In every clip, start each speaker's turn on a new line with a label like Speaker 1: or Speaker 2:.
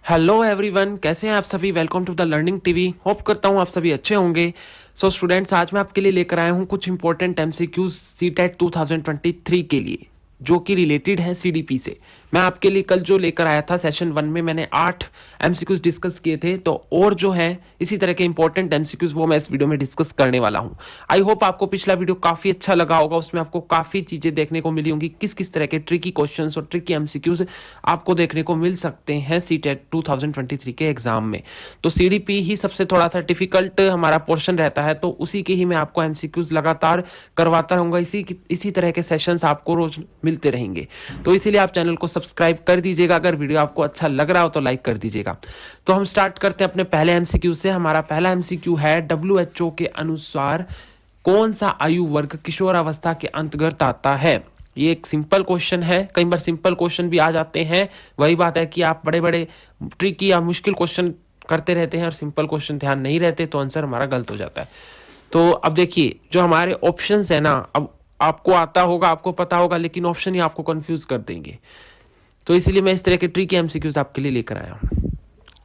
Speaker 1: Hello everyone, कैसे हैं आप सभी। Welcome to the learning TV. Hope करता हूं आप सभी अच्छे होंगे। सो स्टूडेंट्स, आज मैं आपके लिए लेकर आया हूं कुछ इंपॉर्टेंट एमसीक्यूज सीटेट 2023 के लिए, जो कि रिलेटेड है सीडीपी से। मैं आपके लिए कल जो लेकर आया था सेशन 1 में, मैंने 8 एमसीक्यूज डिस्कस किए थे। तो और जो है इसी तरह के इंपॉर्टेंट एमसीक्यूज वो मैं इस वीडियो में डिस्कस करने वाला हूं। आई होप आपको पिछला वीडियो काफी अच्छा लगा होगा। उसमें आपको काफी चीजें देखने को मिली होंगी, किस किस तरह के ट्रिकी क्वेश्चंस और ट्रिकी एमसीक्यूज आपको देखने को मिल सकते हैं सीटेट 2023 के एग्जाम में। तो सीडीपी ही सबसे थोड़ा सा डिफिकल्ट हमारा पोर्शन रहता है, तो उसी के ही मैं आपको एमसीक्यूज लगातार करवाता रहूंगा। इसी तरह के सेशंस आपको रोज मिलते रहेंगे। तो इसीलिए आप चैनल को सब्सक्राइब कर दीजिएगा। अगर वीडियो आपको अच्छा लग रहा हो तो लाइक कर दीजिएगा। तो हम स्टार्ट करते हैं अपने पहले एमसीक्यू से। हमारा पहला एमसीक्यू है, WHO के अनुसार कौन सा आयु वर्ग किशोरावस्था के अंतर्गत आता है। ये एक सिंपल क्वेश्चन है। कई बार सिंपल क्वेश्चन भी आ जाते हैं। वही बात है कि आप बड़े बड़े ट्रिकी या मुश्किल क्वेश्चन करते रहते हैं और सिंपल क्वेश्चन ध्यान नहीं रहते, तो आंसर हमारा गलत हो जाता है। तो अब देखिए, जो हमारे ऑप्शंस है ना, अब आपको आता होगा, आपको पता होगा, लेकिन ऑप्शन ही आपको कंफ्यूज कर देंगे। तो इसीलिए मैं इस तरह के ट्रिकी एमसीक्यूज आपके लिए लेकर आया हूँ।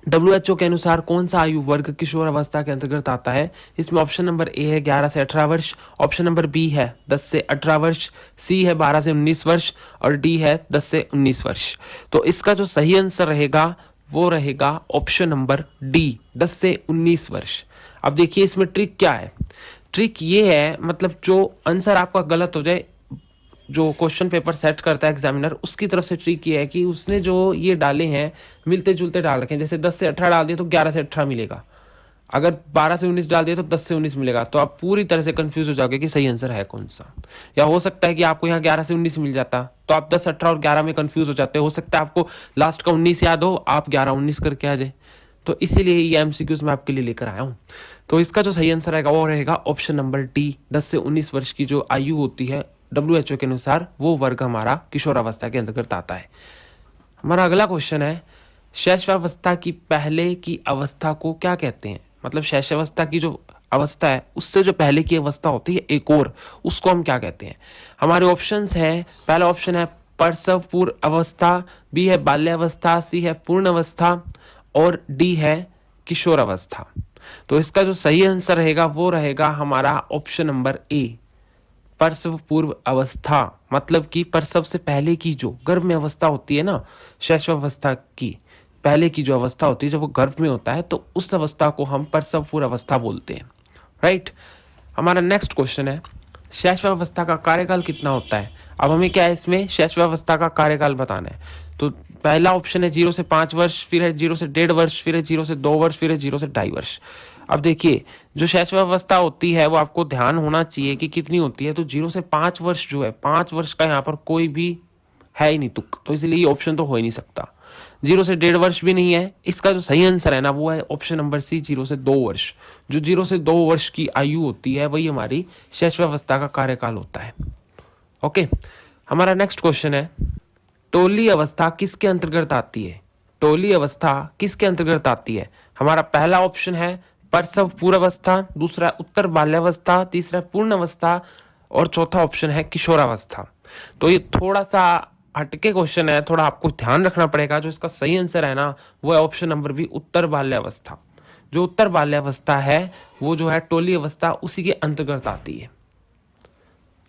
Speaker 1: WHO के अनुसार कौन सा आयु वर्ग किशोर अवस्था के अंतर्गत आता है। इसमें ऑप्शन नंबर ए है 11 से 18 वर्ष, ऑप्शन नंबर बी है 10 से 18 वर्ष, सी है 12 से 19 वर्ष और डी है 10 से 19 वर्ष। तो इसका जो सही आंसर रहेगा वो रहेगा ऑप्शन नंबर डी, 10 से 19 वर्ष। अब देखिए, इसमें ट्रिक क्या है। ट्रिक ये है, मतलब जो आंसर आपका गलत हो जाए, जो क्वेश्चन पेपर सेट करता है एग्जामिनर, उसकी तरफ से ट्रिक ये है कि उसने जो ये डाले हैं मिलते जुलते डाल रखे हैं। जैसे 10 से 18 डाल दिए तो 11 से 18 मिलेगा, अगर 12 से 19 डाल दिए तो 10 से 19 मिलेगा। तो आप पूरी तरह से कंफ्यूज हो जाओगे कि सही आंसर है कौन सा। या हो सकता है कि आपको यहाँ 11 से 19 मिल जाता, तो आप 10, 18 और 11 में कंफ्यूज हो जाते हो सकता है आपको लास्ट का 19 याद हो, आप 11, 19 करके आ जाए। तो इसीलिए ये एमसीक्यूज मैं आपके लिए लेकर आया हूँ। तो इसका जो सही आंसर रहेगा वो रहेगा ऑप्शन नंबर डी, 10 से 19 वर्ष की जो आयु होती है WHO के अनुसार, वो वर्ग हमारा किशोरावस्था के अंतर्गत आता है। हमारा अगला क्वेश्चन है, शैशवावस्था की पहले की अवस्था को क्या कहते हैं। मतलब शैशवावस्था की जो अवस्था है उससे जो पहले की अवस्था होती है एक और, उसको हम क्या कहते हैं। हमारे ऑप्शंस हैं, पहला ऑप्शन है प्रसव पूर्व अवस्था, बी है बाल्यावस्था, सी है पूर्ण अवस्था और डी है किशोर अवस्था। तो इसका जो सही आंसर रहेगा वो रहेगा हमारा ऑप्शन नंबर ए, प्रसव पूर्व अवस्था। मतलब कि प्रसव से पहले की जो गर्भ में अवस्था होती है ना, शैशवावस्था की पहले की जो अवस्था होती है, जब वो गर्भ में होता है, तो उस अवस्था को हम प्रसव पूर्व अवस्था बोलते हैं। राइट। हमारा नेक्स्ट क्वेश्चन है, शैशवावस्था का कार्यकाल कितना होता है। अब हमें क्या है, इसमें शैशवावस्था का कार्यकाल बताना है। तो पहला ऑप्शन है 0 से 5 वर्ष, फिर है 0 से 1.5 वर्ष, फिर है 0 से 2 वर्ष, फिर है 0 से 2.5 वर्ष। अब देखिए, जो शैशवावस्था होती है वो आपको ध्यान होना चाहिए कि कितनी होती है। तो 0 से 5 वर्ष जो है, 5 वर्ष का यहाँ पर कोई भी है ही नहीं तुक, तो इसलिए ये ऑप्शन तो हो ही नहीं सकता। 0 से 1.5 वर्ष भी नहीं है। इसका जो सही आंसर है ना वो है ऑप्शन नंबर सी, 0 से 2 वर्ष। जो 0 से 2 वर्ष की आयु होती है वही हमारी शैशवावस्था का कार्यकाल होता है। ओके। हमारा नेक्स्ट क्वेश्चन है, टोली अवस्था किसके अंतर्गत आती है। टोली अवस्था किसके अंतर्गत आती है। हमारा पहला ऑप्शन है प्रसव पूर्व अवस्था, दूसरा उत्तर बाल्यावस्था, तीसरा पूर्ण अवस्था और चौथा ऑप्शन है किशोरावस्था। तो ये थोड़ा सा हटके क्वेश्चन है, थोड़ा आपको ध्यान रखना पड़ेगा। जो इसका सही आंसर है ना वो है ऑप्शन नंबर बी, उत्तर बाल्यावस्था। जो उत्तर बाल्यावस्था है वो जो है टोली अवस्था, उसी के अंतर्गत आती है।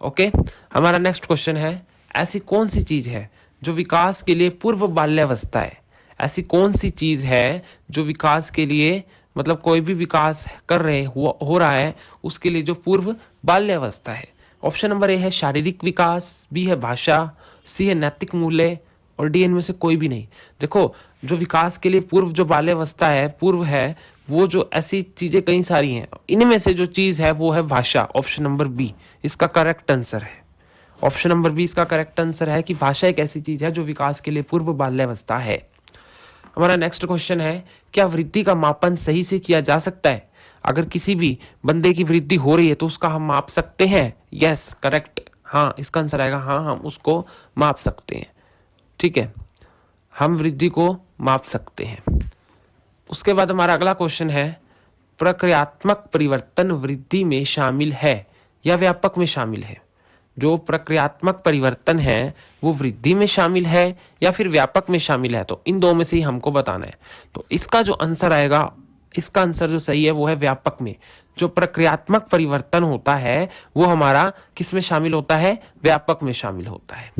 Speaker 1: ओके। हमारा नेक्स्ट क्वेश्चन है, ऐसी कौन सी चीज है जो विकास के लिए पूर्व बाल्यावस्था है। ऐसी कौन सी चीज है जो विकास के लिए, मतलब कोई भी विकास कर रहे हो रहा है उसके लिए जो पूर्व बाल्यावस्था है। ऑप्शन नंबर ए है शारीरिक विकास, बी है भाषा, सी है नैतिक मूल्य और डी इनमें से कोई भी नहीं। देखो, जो विकास के लिए पूर्व जो बाल्यावस्था है, पूर्व है, वो जो ऐसी चीजें कई सारी हैं, इनमें से जो चीज है वो है भाषा। ऑप्शन नंबर बी इसका करेक्ट आंसर है। ऑप्शन नंबर बी इसका करेक्ट आंसर है कि भाषा एक ऐसी चीज है जो विकास के लिए पूर्व बाल्यावस्था है। हमारा नेक्स्ट क्वेश्चन है, क्या वृद्धि का मापन सही से किया जा सकता है। अगर किसी भी बंदे की वृद्धि हो रही है तो उसका हम माप सकते हैं। Yes, correct. हाँ, इसका आंसर आएगा हाँ, हम उसको माप सकते हैं। ठीक है, हम वृद्धि को माप सकते हैं। उसके बाद हमारा अगला क्वेश्चन है, प्रक्रियात्मक परिवर्तन वृद्धि में शामिल है या व्यापक में शामिल है। जो प्रक्रियात्मक परिवर्तन है वो वृद्धि में शामिल है या फिर व्यापक में शामिल है, तो इन दो में से ही हमको बताना है। तो इसका जो आंसर आएगा, इसका आंसर जो सही है वो है व्यापक में। जो प्रक्रियात्मक परिवर्तन होता है वो हमारा किस में शामिल होता है, व्यापक में शामिल होता है।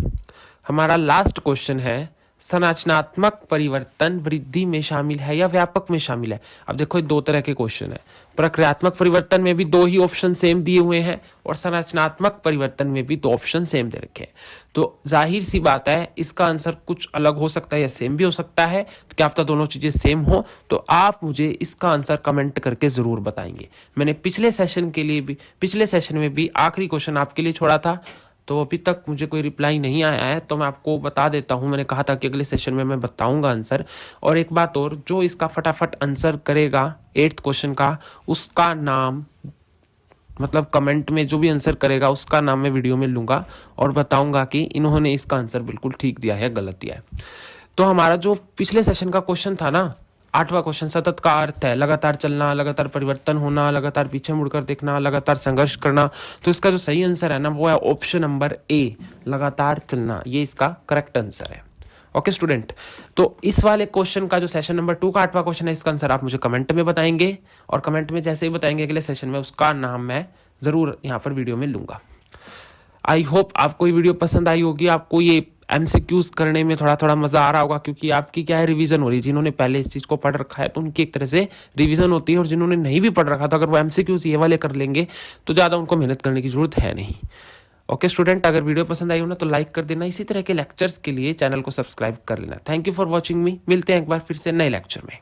Speaker 1: हमारा लास्ट क्वेश्चन है, संरचनात्मक परिवर्तन वृद्धि में शामिल है या व्यापक में शामिल है। अब देखो दो तरह के क्वेश्चन है, प्रक्रियात्मक परिवर्तन में भी दो ही ऑप्शन सेम दिए हुए हैं और संरचनात्मक परिवर्तन में भी दो ऑप्शन सेम दे रखे हैं। तो जाहिर सी बात है इसका आंसर कुछ अलग हो सकता है या सेम भी हो सकता है। तो क्या पता दोनों चीजें सेम हो, तो आप मुझे इसका आंसर कमेंट करके जरूर बताएंगे। मैंने पिछले सेशन में भी आखिरी क्वेश्चन आपके लिए छोड़ा था, तो अभी तक मुझे कोई रिप्लाई नहीं आया है, तो मैं आपको बता देता हूं। मैंने कहा था कि अगले सेशन में मैं बताऊंगा आंसर। और एक बात और, जो इसका फटाफट आंसर करेगा 8th क्वेश्चन का, उसका नाम मतलब कमेंट में जो भी आंसर करेगा उसका नाम मैं वीडियो में लूंगा और बताऊंगा कि इन्होंने इसका आंसर बिल्कुल ठीक दिया है, गलत दिया है। तो हमारा जो पिछले सेशन का क्वेश्चन था ना, 8वां क्वेश्चन, सतत का अर्थ है लगातार चलना, लगातार परिवर्तन होना, लगातार पीछे मुड़कर देखना, लगातार संघर्ष करना। तो इसका जो सही आंसर है ना वो है ऑप्शन नंबर ए, लगातार चलना। ये इसका करेक्ट आंसर है। ओके स्टूडेंट, तो इस वाले क्वेश्चन का जो सेशन नंबर 2 का 8वां क्वेश्चन है, इसका आंसर आप मुझे कमेंट में बताएंगे और कमेंट में जैसे ही बताएंगे अगले सेशन में उसका नाम मैं जरूर यहाँ पर वीडियो में लूंगा। आई होप आपको ये वीडियो पसंद आई होगी, आपको ये एमसीक्यूज करने में थोड़ा थोड़ा मजा आ रहा होगा, क्योंकि आपकी क्या है, रिवीजन हो रही है। जिन्होंने पहले इस चीज को पढ़ रखा है तो उनकी एक तरह से रिवीजन होती है, और जिन्होंने नहीं भी पढ़ रखा तो अगर वो एमसीक्यूज ये वाले कर लेंगे तो ज्यादा उनको मेहनत करने की जरूरत है नहीं। ओके स्टूडेंट, अगर वीडियो पसंद आई हो ना तो लाइक कर देना, इसी तरह के लेक्चर्स के लिए चैनल को सब्सक्राइब कर लेना। थैंक यू फॉर वॉचिंग मी, मिलते हैं एक बार फिर से नए लेक्चर में।